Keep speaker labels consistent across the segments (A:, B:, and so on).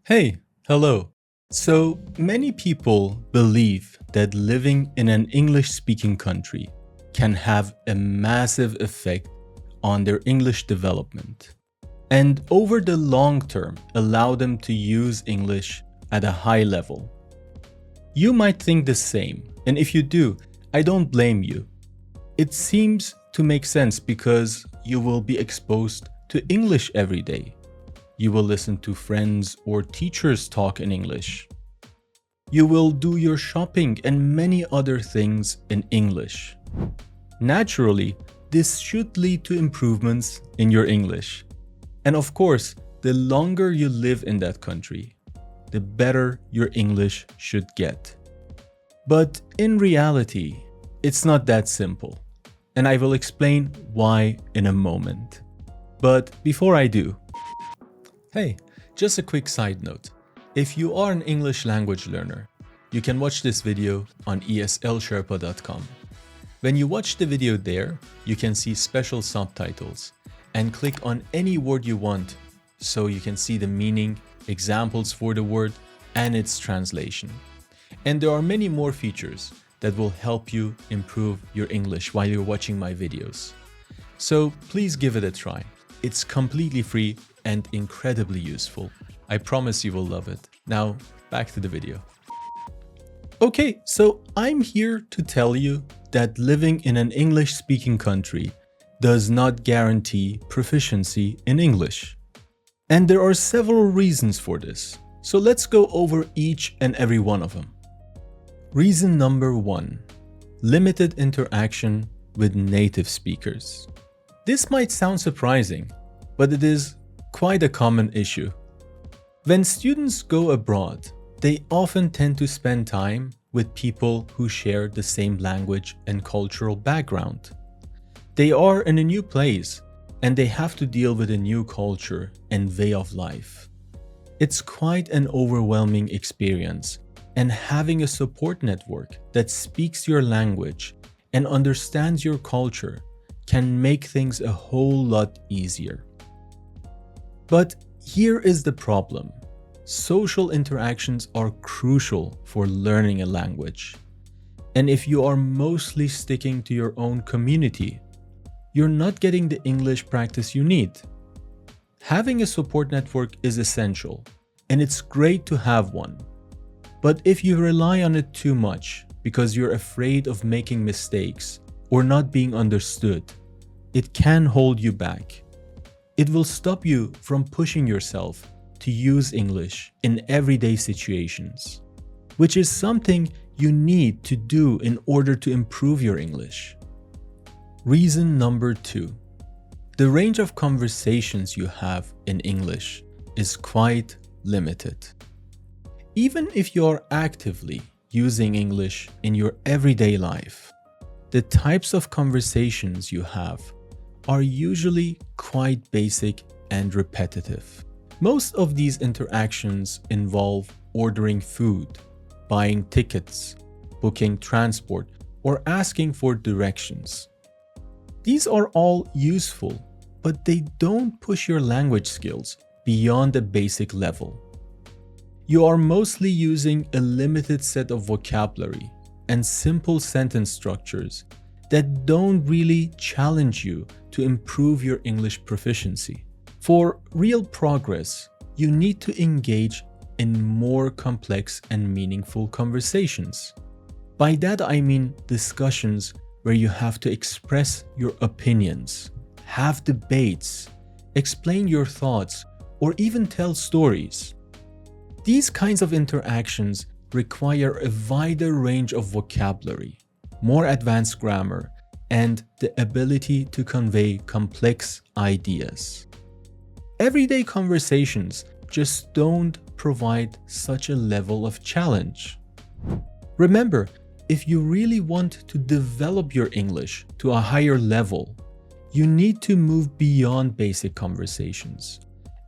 A: Hey, hello. So many people believe that living in an English speaking country can have a massive effect on their English development and over the long term allow them to use English at a high level. You might think the same, and if you do, I don't blame you. It seems to make sense because you will be exposed to English every day. You will listen to friends or teachers talk in English. You will do your shopping and many other things in English. Naturally, this should lead to improvements in your English. And of course, the longer you live in that country, the better your English should get. But in reality, it's not that simple. And I will explain why in a moment. But before I do, hey, just a quick side note. If you are an English language learner, you can watch this video on ESLSherpa.com. When you watch the video there, you can see special subtitles and click on any word you want so you can see the meaning, examples for the word, and its translation. And there are many more features that will help you improve your English while you're watching my videos. So please give it a try. It's completely free and incredibly useful. I promise you will love it. Now, back to the video. Okay, so I'm here to tell you that living in an English-speaking country does not guarantee proficiency in English. And there are several reasons for this. So let's go over each and every one of them. Reason number 1. Limited interaction with native speakers. This might sound surprising, but it is quite a common issue. When students go abroad, they often tend to spend time with people who share the same language and cultural background. They are in a new place and they have to deal with a new culture and way of life. It's quite an overwhelming experience, and having a support network that speaks your language and understands your culture can make things a whole lot easier. But here is the problem. Social interactions are crucial for learning a language. And if you are mostly sticking to your own community, you're not getting the English practice you need. Having a support network is essential, and it's great to have one. But if you rely on it too much because you're afraid of making mistakes or not being understood, it can hold you back. It will stop you from pushing yourself to use English in everyday situations, which is something you need to do in order to improve your English. Reason number 2. The range of conversations you have in English is quite limited. Even if you are actively using English in your everyday life, the types of conversations you have are usually quite basic and repetitive. Most of these interactions involve ordering food, buying tickets, booking transport, or asking for directions. These are all useful, but they don't push your language skills beyond a basic level. You are mostly using a limited set of vocabulary and simple sentence structures that don't really challenge you to improve your English proficiency. For real progress, you need to engage in more complex and meaningful conversations. By that I mean discussions where you have to express your opinions, have debates, explain your thoughts, or even tell stories. These kinds of interactions require a wider range of vocabulary, more advanced grammar, and the ability to convey complex ideas. Everyday conversations just don't provide such a level of challenge. Remember, if you really want to develop your English to a higher level, you need to move beyond basic conversations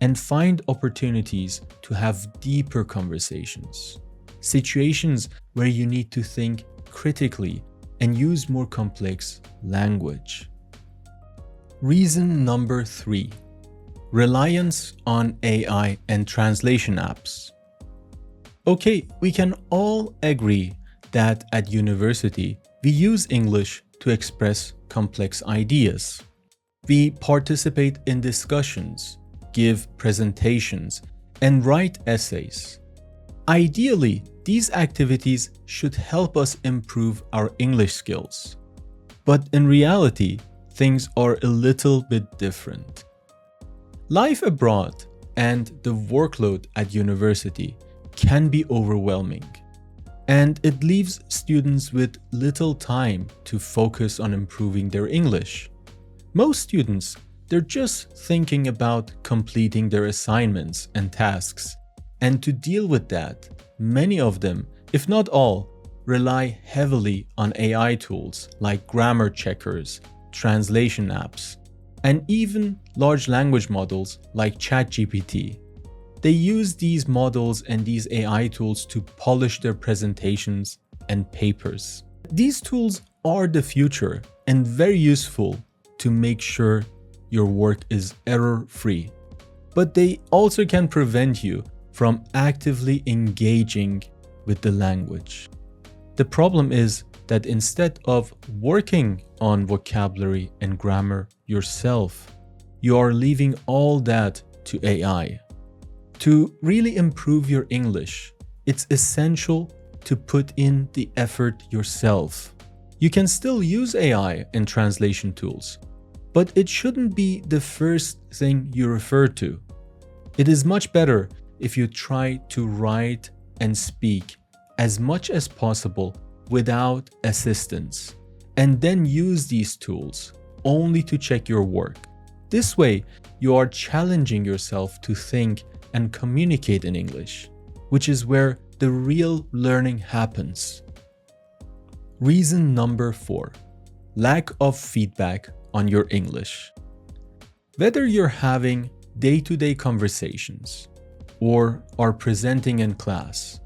A: and find opportunities to have deeper conversations. Situations where you need to think critically and use more complex language. Reason number 3. Reliance on AI and translation apps. Okay, we can all agree that at university, we use English to express complex ideas. We participate in discussions, give presentations, and write essays. Ideally, these activities should help us improve our English skills. But in reality, things are a little bit different. Life abroad and the workload at university can be overwhelming, and it leaves students with little time to focus on improving their English. Most students, they're just thinking about completing their assignments and tasks, and to deal with that, many of them, if not all, rely heavily on AI tools like grammar checkers, translation apps, and even large language models like ChatGPT. They use these models and these AI tools to polish their presentations and papers. These tools are the future and very useful to make sure your work is error-free. But they also can prevent you from actively engaging with the language. The problem is that instead of working on vocabulary and grammar yourself, you are leaving all that to AI. To really improve your English, it's essential to put in the effort yourself. You can still use AI and translation tools, but it shouldn't be the first thing you refer to. It is much better if you try to write and speak as much as possible without assistance, and then use these tools only to check your work. This way, you are challenging yourself to think and communicate in English, which is where the real learning happens. Reason number 4: lack of feedback on your English. Whether you're having day-to-day conversations or are presenting in class,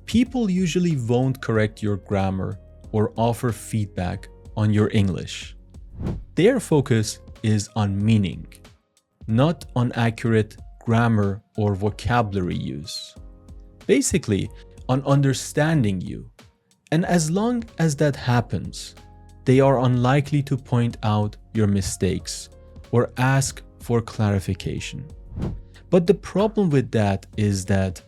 A: people usually won't correct your grammar or offer feedback on your English. Their focus is on meaning, not on accurate grammar or vocabulary use. Basically, on understanding you. And as long as that happens, they are unlikely to point out your mistakes or ask for clarification. But the problem with that is that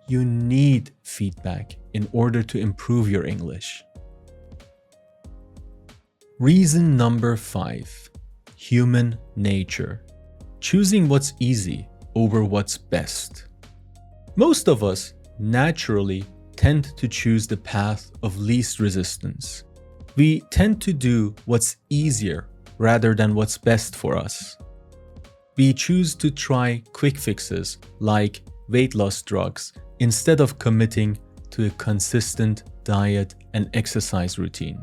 A: you need feedback in order to improve your English. Reason number 5: human nature. Choosing what's easy over what's best. Most of us naturally tend to choose the path of least resistance. We tend to do what's easier rather than what's best for us. We choose to try quick fixes like weight loss drugs instead of committing to a consistent diet and exercise routine.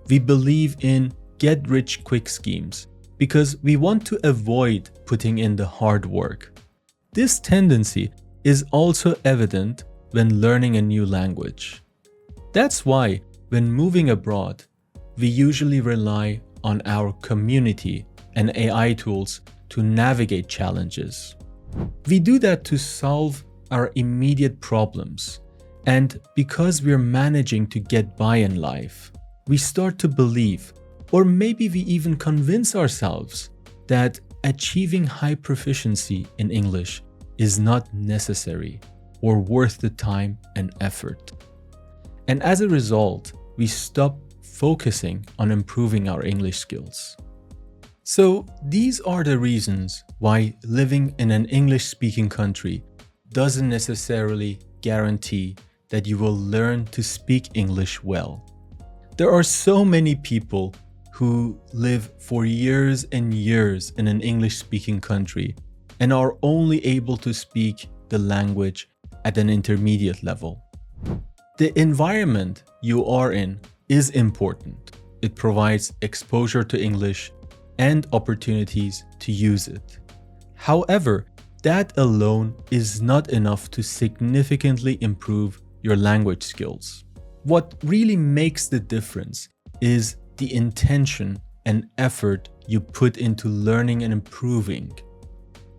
A: We believe in get-rich-quick schemes because we want to avoid putting in the hard work. This tendency is also evident when learning a new language. That's why, when moving abroad, we usually rely on our community and AI tools to navigate challenges. We do that to solve our immediate problems, and because we're managing to get by in life, we start to believe, or maybe we even convince ourselves, that achieving high proficiency in English is not necessary or worth the time and effort. And as a result, we stop focusing on improving our English skills. So these are the reasons why living in an English-speaking country doesn't necessarily guarantee that you will learn to speak English well. There are so many people who live for years and years in an English-speaking country and are only able to speak the language at an intermediate level. The environment you are in is important. It provides exposure to English and opportunities to use it. However, that alone is not enough to significantly improve your language skills. What really makes the difference is the intention and effort you put into learning and improving.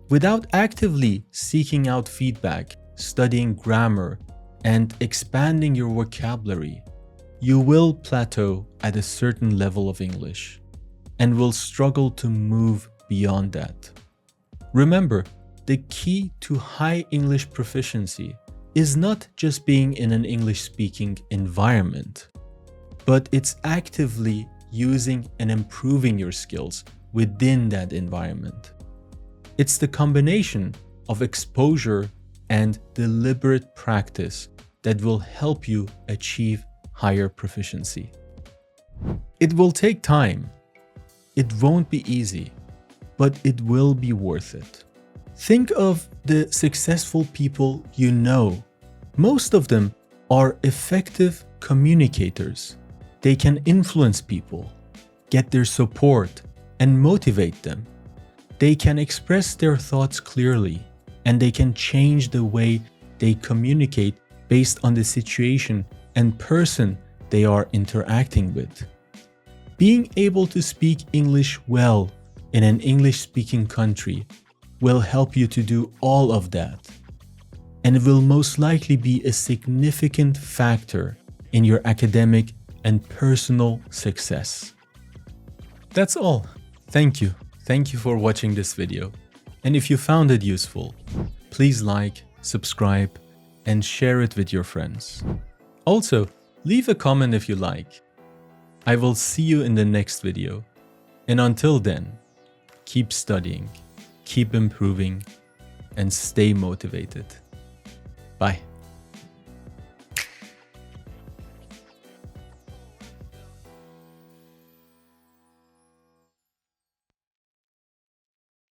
A: Without actively seeking out feedback, studying grammar, and expanding your vocabulary, you will plateau at a certain level of English and will struggle to move beyond that. Remember, the key to high English proficiency is not just being in an English-speaking environment, but it's actively using and improving your skills within that environment. It's the combination of exposure and deliberate practice that will help you achieve higher proficiency. It will take time. It won't be easy, but it will be worth it. Think of the successful people you know. Most of them are effective communicators. They can influence people, get their support, and motivate them. They can express their thoughts clearly, and they can change the way they communicate based on the situation and person they are interacting with. Being able to speak English well in an English-speaking country will help you to do all of that, and it will most likely be a significant factor in your academic and personal success. That's all. Thank you. Thank you for watching this video. And if you found it useful, please like, subscribe, and share it with your friends. Also, leave a comment if you like. I will see you in the next video. And until then, keep studying, keep improving, and stay motivated. Bye.